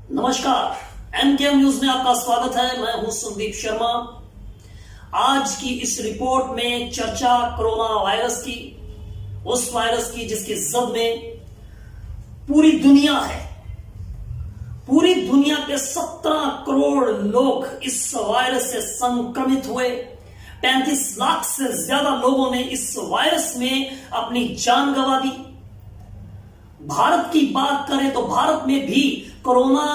नमस्कार, MQM news में आपका स्वागत है। मैं हूं संदीप शर्मा। आज की इस रिपोर्ट में चर्चा कोरोना वायरस की, उस वायरस की जिसकी जद में पूरी दुनिया है। पूरी दुनिया के 17 करोड़ लोग इस वायरस से संक्रमित हुए। 35 लाख से ज्यादा लोगों ने इस वायरस में अपनी जान गंवा दी। भारत की बात करें तो भारत में भी कोरोना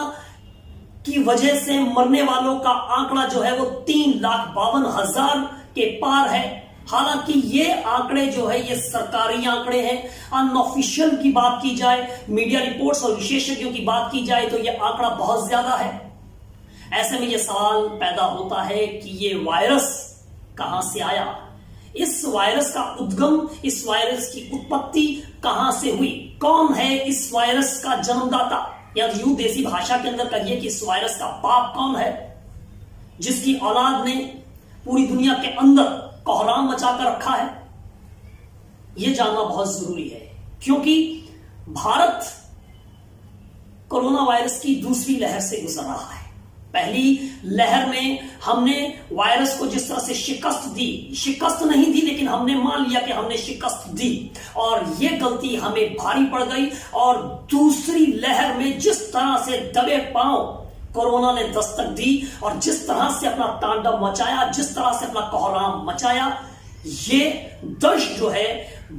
की वजह से मरने वालों का आंकड़ा जो है वो 3,52,000 के पार है। हालांकि ये आंकड़े जो है ये सरकारी आंकड़े हैं। अनऑफिशियल की बात की जाए, मीडिया रिपोर्ट्स और विशेषज्ञों की बात की जाए तो ये आंकड़ा बहुत ज्यादा है। ऐसे में ये सवाल पैदा होता है कि ये वायरस कहां से आया, इस वायरस का उद्गम, इस वायरस की उत्पत्ति कहां से हुई, कौन है इस वायरस का जन्मदाता, या यूं देसी भाषा के अंदर कहिए कि इस वायरस का बाप कौन है, जिसकी औलाद ने पूरी दुनिया के अंदर कोहराम मचाकर रखा है। यह जानना बहुत जरूरी है, क्योंकि भारत कोरोना वायरस की दूसरी लहर से गुजर रहा है। पहली लहर में हमने वायरस को जिस तरह से शिकस्त नहीं दी, लेकिन हमने मान लिया कि हमने शिकस्त दी और यह गलती हमें भारी पड़ गई। और दूसरी लहर में जिस तरह से दबे पांव कोरोना ने दस्तक दी और जिस तरह से अपना तांडव मचाया, जिस तरह से अपना कोहराम मचाया, ये दर्श जो है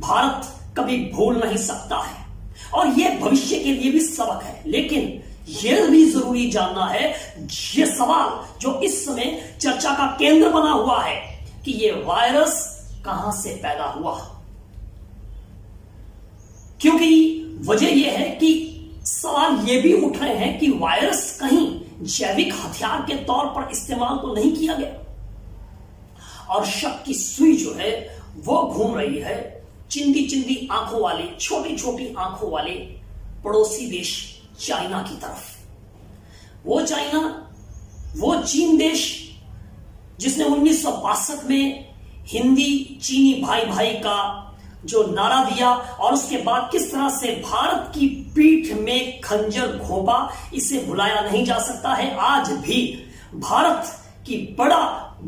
भारत कभी भूल नहीं सकता है और यह भविष्य के लिए भी सबक है। लेकिन यह भी जरूरी जानना है, यह सवाल जो इस समय चर्चा का केंद्र बना हुआ है कि यह वायरस कहां से पैदा हुआ। क्योंकि वजह यह है कि सवाल यह भी उठ रहे हैं कि वायरस कहीं जैविक हथियार के तौर पर इस्तेमाल तो नहीं किया गया। और शक की सुई जो है वो घूम रही है चिंदी चिंदी आंखों वाले, छोटी छोटी आंखों वाले पड़ोसी देश चाइना की तरफ। वो चीन देश जिसने 1962 में हिंदी चीनी भाई भाई का जो नारा दिया और उसके बाद किस तरह से भारत की पीठ में खंजर घोंपा, इसे भुलाया नहीं जा सकता है। आज भी भारत की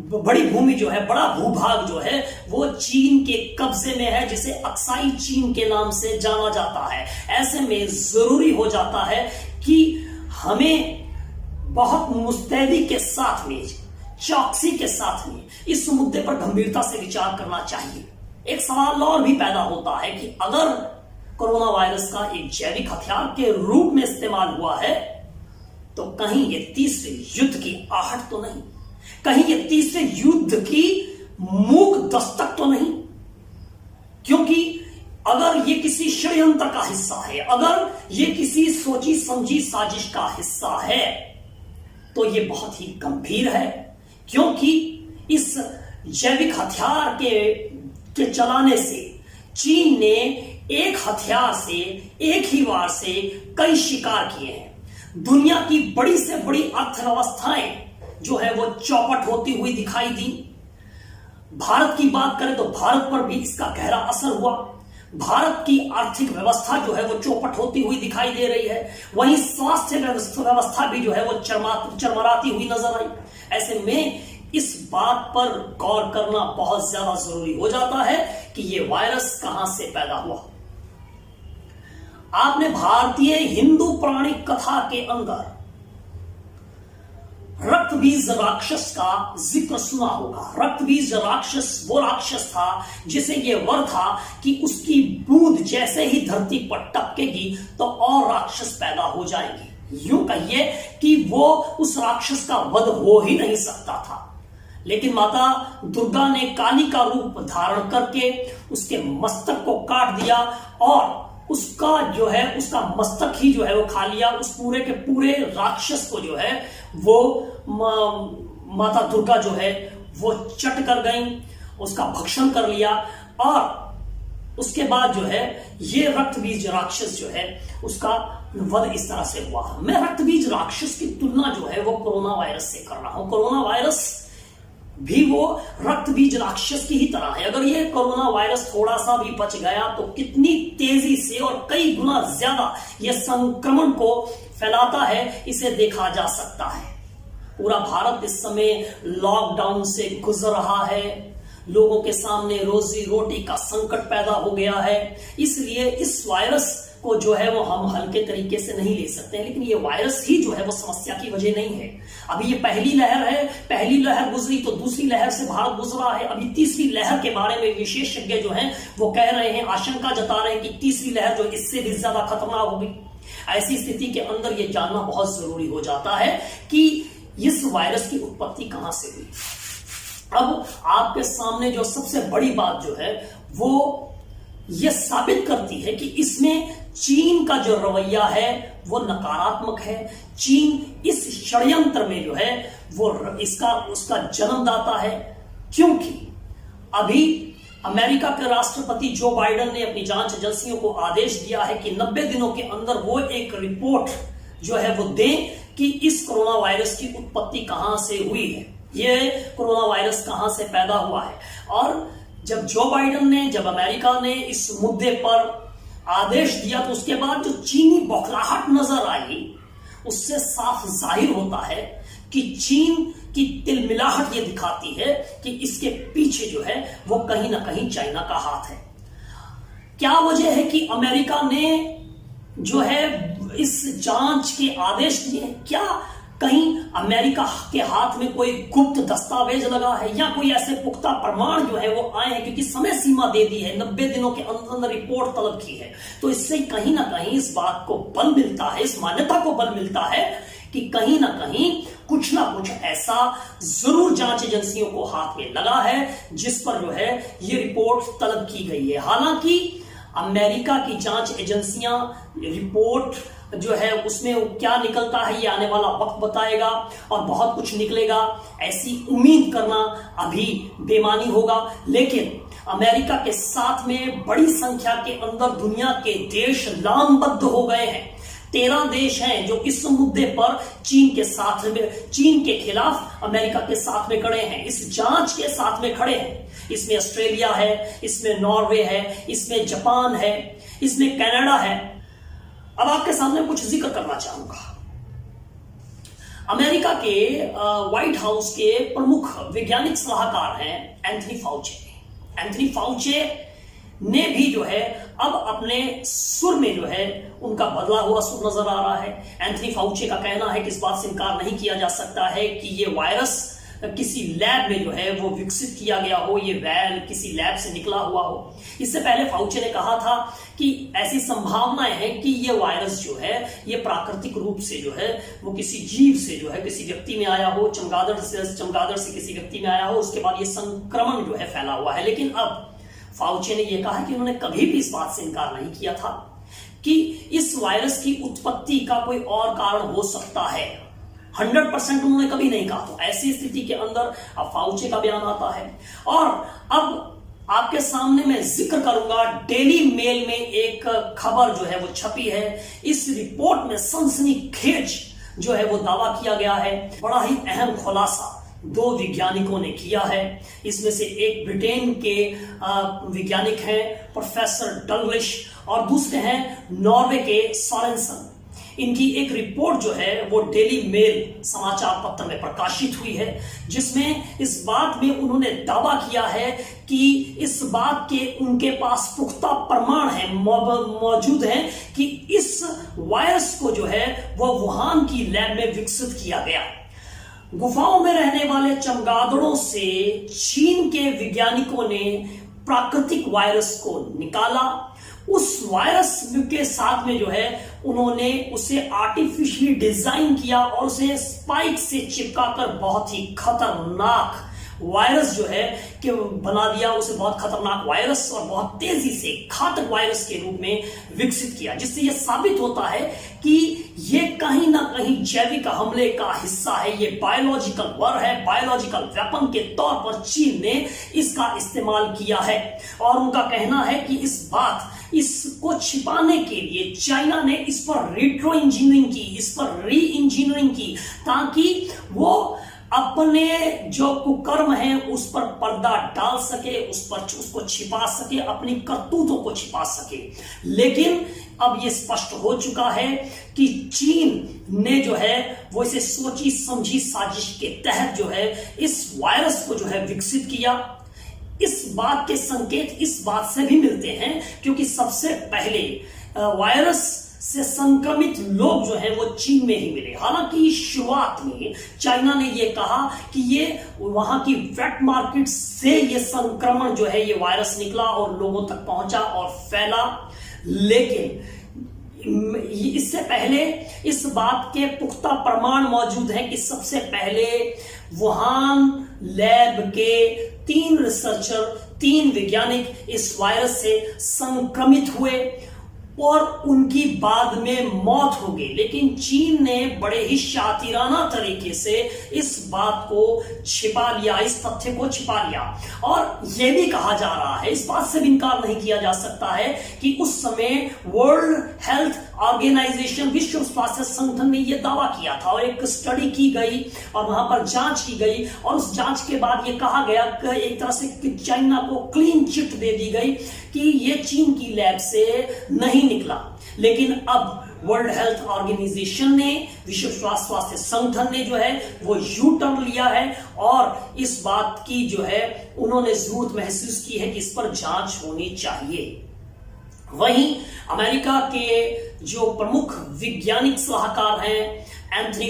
बड़ी भूमि जो है, बड़ा भूभाग जो है वो चीन के कब्जे में है, जिसे अक्साई चीन के नाम से जाना जाता है। ऐसे में जरूरी हो जाता है कि हमें बहुत मुस्तैदी के साथ में, चौकसी के साथ में इस मुद्दे पर गंभीरता से विचार करना चाहिए। एक सवाल और भी पैदा होता है कि अगर कोरोना वायरस का एक जैविक हथियार के रूप में इस्तेमाल हुआ है तो कहीं ये तीसरे युद्ध की आहट तो नहीं, कहीं ये तीसरे युद्ध की मूक दस्तक तो नहीं। क्योंकि अगर ये किसी षड्यंत्र का हिस्सा है, अगर ये किसी सोची समझी साजिश का हिस्सा है तो ये बहुत ही गंभीर है। क्योंकि इस जैविक हथियार के चलाने से चीन ने एक हथियार से, एक ही वार से कई शिकार किए हैं। दुनिया की बड़ी से बड़ी अर्थव्यवस्थाएं जो है वो चौपट होती हुई दिखाई दी। भारत की बात करें तो भारत पर भी इसका गहरा असर हुआ। भारत की आर्थिक व्यवस्था जो है वो चौपट होती हुई दिखाई दे रही है। वहीं स्वास्थ्य व्यवस्था भी जो है वो चरमराती हुई नजर आई। ऐसे में इस बात पर गौर करना बहुत ज्यादा जरूरी हो जाता है कि ये वायरस कहां से पैदा हुआ। आपने भारतीय हिंदू पौराणिक कथा के अंदर रक्तबीज राक्षस का जिक्र सुना होगा। रक्तबीज राक्षस वो राक्षस था जिसे यह वर था कि उसकी बूंद जैसे ही धरती पर टपकेगी तो और राक्षस पैदा हो जाएंगे। यूं कहिए कि वो उस राक्षस का वध हो ही नहीं सकता था। लेकिन माता दुर्गा ने काली का रूप धारण करके उसके मस्तक को काट दिया और उसका जो है उसका मस्तक ही जो है वो खा लिया। उस पूरे के पूरे राक्षस को जो है वो माता दुर्गा जो है वो चट कर गई, उसका भक्षण कर लिया। और उसके बाद जो है ये रक्तबीज राक्षस जो है उसका वध इस तरह से हुआ। मैं रक्तबीज राक्षस की तुलना जो है वो कोरोना वायरस से कर रहा हूं। कोरोना वायरस भी वो रक्त बीज राक्षस की ही तरह है। अगर ये कोरोना वायरस थोड़ा सा भी बच गया तो कितनी तेजी से और कई गुना ज्यादा ये संक्रमण को फैलाता है, इसे देखा जा सकता है। पूरा भारत इस समय लॉकडाउन से गुजर रहा है, लोगों के सामने रोजी रोटी का संकट पैदा हो गया है। इसलिए इस वायरस को जो है वो हम हल्के तरीके से नहीं ले सकते हैं, लेकिन ये वायरस ही जो है वो समस्या की वजह नहीं है। अभी ये पहली लहर है, पहली लहर गुजरी तो दूसरी लहर से भारत गुजरा है। अभी तीसरी लहर के बारे में विशेषज्ञ जो हैं वो कह रहे हैं, आशंका जता रहे हैं कि तीसरी लहर जो इससे भी ज्यादा खतरनाक होगी। ऐसी स्थिति के अंदर ये जानना बहुत जरूरी हो जाता है कि इस वायरस की उत्पत्ति कहां से हुई। अब आपके सामने जो सबसे बड़ी बात जो है वो ये साबित करती है कि इसमें चीन का जो रवैया है वो नकारात्मक है। चीन इस षड्यंत्र में जो है वो उसका जन्मदाता है, क्योंकि अभी अमेरिका के राष्ट्रपति जो बाइडेन ने अपनी जांच एजेंसियों को आदेश दिया है कि 90 दिनों के अंदर वो एक रिपोर्ट जो है वो दें कि इस कोरोना वायरस की उत्पत्ति कहां से हुई है, ये कोरोना वायरस कहां से पैदा हुआ है। और जब जो बाइडेन ने, जब अमेरिका ने इस मुद्दे पर आदेश दिया तो उसके बाद जो चीनी बौखलाहट नजर आई, उससे साफ जाहिर होता है कि चीन की तिलमिलाहट ये दिखाती है कि इसके पीछे जो है वो कहीं ना कहीं चाइना का हाथ है। क्या वजह है कि अमेरिका ने जो है इस जांच के आदेश दिए? क्या कहीं अमेरिका के हाथ में कोई गुप्त दस्तावेज लगा है या कोई ऐसे पुख्ता प्रमाण जो है वो आए हैं? क्योंकि समय सीमा दे दी है, 90 दिनों के अंदर रिपोर्ट तलब की है, तो इससे कहीं ना कहीं इस बात को बल मिलता है, इस मान्यता को बल मिलता है कि कहीं ना कहीं कुछ ना कुछ ऐसा जरूर जांच एजेंसियों को हाथ में लगा है जिस पर जो है ये रिपोर्ट तलब की गई है। हालांकि अमेरिका की जांच एजेंसियां रिपोर्ट जो है उसमें क्या निकलता है ये आने वाला वक्त बताएगा, और बहुत कुछ निकलेगा ऐसी उम्मीद करना अभी बेमानी होगा। लेकिन अमेरिका के साथ में बड़ी संख्या के अंदर दुनिया के देश लामबद्ध हो गए हैं। 13 देश हैं जो इस मुद्दे पर चीन के खिलाफ अमेरिका के साथ में खड़े हैं, इस जांच के साथ में खड़े हैं। इसमें ऑस्ट्रेलिया है, इसमें नॉर्वे है, इसमें जापान है, इसमें कनाडा है। अब आपके सामने कुछ जिक्र करना चाहूंगा। अमेरिका के व्हाइट हाउस के प्रमुख वैज्ञानिक सलाहकार हैं एंथनी फाउचे। एंथनी फाउचे ने भी जो है अब अपने सुर में जो है उनका बदला हुआ सुर नजर आ रहा है। एंथनी फाउचे का कहना है कि इस बात से इनकार नहीं किया जा सकता है कि ये वायरस किसी लैब में जो है वो विकसित किया गया हो, ये वैल किसी लैब से निकला हुआ हो। इससे पहले फाउचे ने कहा था कि ऐसी संभावनाएं हैं कि ये वायरस जो है ये प्राकृतिक रूप से जो है वो किसी जीव से जो है किसी व्यक्ति में आया हो, चमगादड़ से किसी व्यक्ति में आया हो, उसके बाद ये संक्रमण जो है फैला हुआ है। लेकिन अब फाउचे ने यह कहा कि उन्होंने कभी भी इस बात से इनकार नहीं किया था कि इस वायरस की उत्पत्ति का कोई और कारण हो सकता है। 100% उन्होंने कभी नहीं कहा। तो ऐसी स्थिति के अंदर अब फाउचे का बयान आता है। और अब आपके सामने मैं जिक्र करूंगा, डेली मेल में एक खबर जो है वो छपी है। इस रिपोर्ट में सनसनीखेज जो है वो दावा किया गया है। बड़ा ही अहम खुलासा 2 वैज्ञानिकों ने किया है। इसमें से एक ब्रिटेन के वैज्ञानिक हैं प्रोफेसर डगलिश, और दूसरे हैं नॉर्वे के सोरेनसन। इनकी एक रिपोर्ट जो है वो डेली मेल समाचार पत्र में प्रकाशित हुई है, जिसमें इस बात में उन्होंने दावा किया है कि इस बात के उनके पास पुख्ता प्रमाण है, मौजूद हैं कि इस वायरस को जो है वो वुहान की लैब में विकसित किया गया। गुफाओं में रहने वाले चमगादड़ों से चीन के वैज्ञानिकों ने प्राकृतिक वायरस को निकाला। उस वायरस के साथ में जो है उन्होंने उसे आर्टिफिशियली डिजाइन किया और उसे स्पाइक से चिपकाकर बहुत ही खतरनाक वायरस जो है कि बना दिया। उसे बहुत खतरनाक वायरस और बहुत तेजी से घातक वायरस के रूप में विकसित किया, जिससे यह साबित होता है कि यह कहीं ना कहीं जैविक हमले का हिस्सा है। यह बायोलॉजिकल वॉर है, बायोलॉजिकल वेपन के तौर पर चीन ने इसका इस्तेमाल किया है। और उनका कहना है कि इसको छिपाने के लिए चाइना ने इस पर रेट्रो इंजीनियरिंग की, इस पर री इंजीनियरिंग की, ताकि वो अपने जो कुकर्म है उस पर पर्दा डाल सके, उसको छिपा सके, अपनी करतूतों को छिपा सके। लेकिन अब यह स्पष्ट हो चुका है कि चीन ने जो है वो इसे सोची समझी साजिश के तहत जो है इस वायरस को जो है विकसित किया। इस बात के संकेत इस बात से भी मिलते हैं क्योंकि सबसे पहले वायरस से संक्रमित लोग जो है वो चीन में ही मिले। हालांकि शुरुआत में चाइना ने ये कहा कि ये वहां की वेट मार्केट से ये संक्रमण जो है ये वायरस निकला और लोगों तक पहुंचा और फैला। लेकिन इससे पहले इस बात के पुख्ता प्रमाण मौजूद हैं कि सबसे पहले वुहान लैब के 3 रिसर्चर, 3 वैज्ञानिक इस वायरस से संक्रमित हुए और उनकी बाद में मौत हो गई। लेकिन चीन ने बड़े ही शातिराना तरीके से इस बात को छिपा लिया, इस तथ्य को छिपा लिया। और यह भी कहा जा रहा है, इस बात से भी इनकार नहीं किया जा सकता है कि उस समय वर्ल्ड हेल्थ ऑर्गेनाइजेशन, विश्व स्वास्थ्य संगठन ने यह दावा किया था और एक स्टडी की गई और वहां पर जांच की गई और उस जांच के बाद यह कहा गया कि एक तरह से कि चाइना को क्लीन चिट दे दी गई कि यह चीन की लैब से नहीं निकला। लेकिन अब वर्ल्ड हेल्थ ऑर्गेनाइजेशन ने, विश्व स्वास्थ्य संगठन ने जो है वो यू टर्न लिया है और इस बात की जो है उन्होंने जरूरत महसूस की है कि इस पर जांच होनी चाहिए। वहीं अमेरिका के जो प्रमुख वैज्ञानिक सलाहकार हैं एंथनी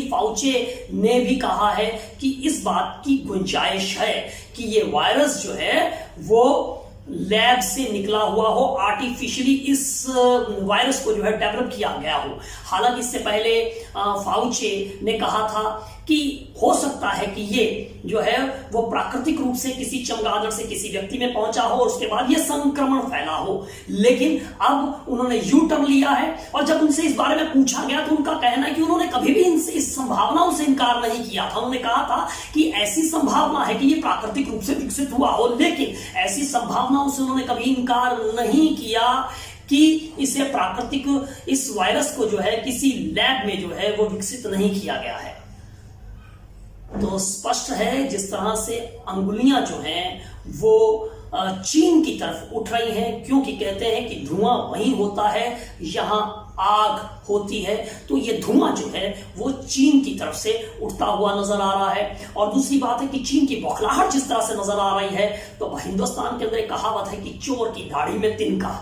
फाउचे ने भी कहा है कि इस बात की गुंजाइश है कि ये वायरस जो है वो लैब से निकला हुआ हो, आर्टिफिशियली इस वायरस को जो है डेवलप किया गया हो। हालांकि इससे पहले फाउचे ने कहा था कि हो सकता है कि ये जो है वो प्राकृतिक रूप से किसी चमगादड़ से किसी व्यक्ति में पहुंचा हो और उसके बाद ये संक्रमण फैला हो। लेकिन अब उन्होंने यू टर्न लिया है और जब उनसे इस बारे में पूछा गया तो उनका कहना है कि उन्होंने कभी भी इस संभावनाओं से इनकार नहीं किया था। उन्होंने कहा था कि ऐसी संभावना है कि ये प्राकृतिक रूप से विकसित हुआ हो, लेकिन ऐसी संभावनाओं से उन्होंने कभी इनकार नहीं किया कि इसे प्राकृतिक, इस वायरस को जो है किसी लैब में जो है वो विकसित नहीं किया गया है। तो स्पष्ट है जिस तरह से अंगुलियां जो हैं वो चीन की तरफ उठ रही हैं, क्योंकि कहते हैं कि धुआं वहीं होता है जहां आग होती है। तो ये धुआं जो है वो चीन की तरफ से उठता हुआ नजर आ रहा है। और दूसरी बात है कि चीन की बौखलाहट जिस तरह से नजर आ रही है, तो हिंदुस्तान के अंदर एक कहावत है कि चोर की दाढ़ी में तिनका।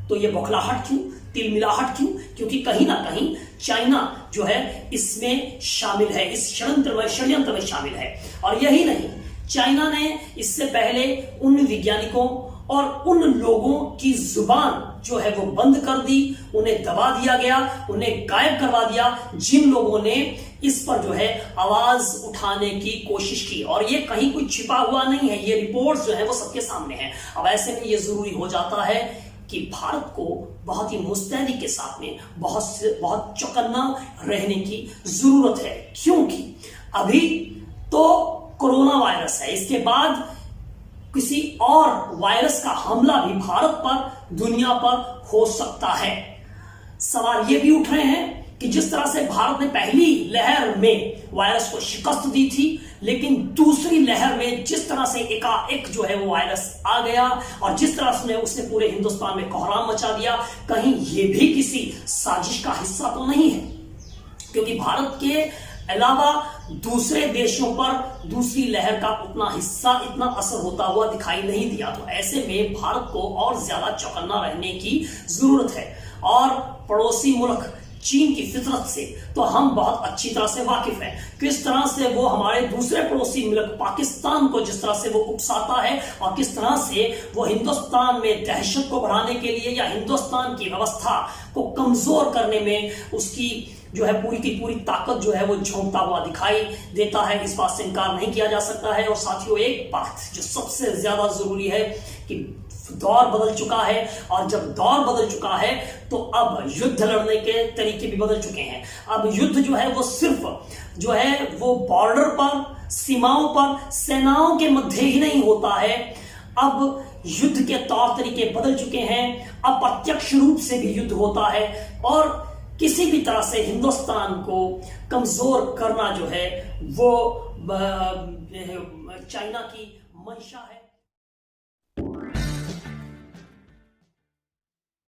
तो ये बौखलाहट क्यों, तिलमिलाहट क्यों? क्योंकि कहीं ना कहीं चाइना जो है इसमें शामिल है, इस षड्यंत्र में शामिल है। और यही नहीं, चाइना ने इससे पहले उन वैज्ञानिकों और उन लोगों की जुबान जो है वो बंद कर दी, उन्हें दबा दिया गया, उन्हें गायब करवा दिया, जिन लोगों ने इस पर जो है आवाज उठाने की कोशिश की। और ये कहीं कुछ छिपा हुआ नहीं है, ये रिपोर्ट्स जो है वो सबके सामने हैं। अब ऐसे में ये जरूरी हो जाता है कि भारत को बहुत ही मुस्तैदी के साथ में बहुत चौकन्ना रहने की जरूरत है, क्योंकि अभी तो कोरोना वायरस है, इसके बाद किसी और वायरस का हमला भी भारत पर, दुनिया पर हो सकता है। सवाल ये भी उठ रहे हैं कि जिस तरह से भारत ने पहली लहर में वायरस को शिकस्त दी थी, लेकिन दूसरी लहर में जिस तरह से एकाएक जो है वो वायरस आ गया और जिस तरह से उसने पूरे हिंदुस्तान में कोहराम मचा दिया, कहीं ये भी किसी साजिश का हिस्सा तो नहीं है? क्योंकि भारत के अलावा दूसरे देशों पर दूसरी लहर का उतना हिस्सा, इतना असर होता हुआ दिखाई नहीं दिया। तो ऐसे में भारत को और ज्यादा चौकन्ना रहने की जरूरत है। और पड़ोसी मुल्क चीन की फितरत से तो हम बहुत अच्छी तरह से वाकिफ हैं, किस तरह से वो हमारे दूसरे पड़ोसी मुल्क पाकिस्तान को जिस तरह से वो उकसाता है और किस तरह से वो हिंदुस्तान में दहशत को बढ़ाने के लिए या हिंदुस्तान की व्यवस्था को कमजोर करने में उसकी जो है पूरी की पूरी ताकत जो है वो झोंकता हुआ दिखाई देता है। इस बात से इनकार नहीं किया जा सकता है। और साथियों, एक बात जो सबसे ज्यादा जरूरी है कि दौर बदल चुका है, और जब दौर बदल चुका है तो अब युद्ध लड़ने के तरीके भी बदल चुके हैं। अब युद्ध जो है वो सिर्फ जो है वो बॉर्डर पर, सीमाओं पर, सेनाओं के मध्य ही नहीं होता है। अब युद्ध के तौर तरीके बदल चुके हैं, अप्रत्यक्ष रूप से भी युद्ध होता है। और किसी भी तरह से हिंदुस्तान को कमजोर करना जो है वो चाइना की मंशा है।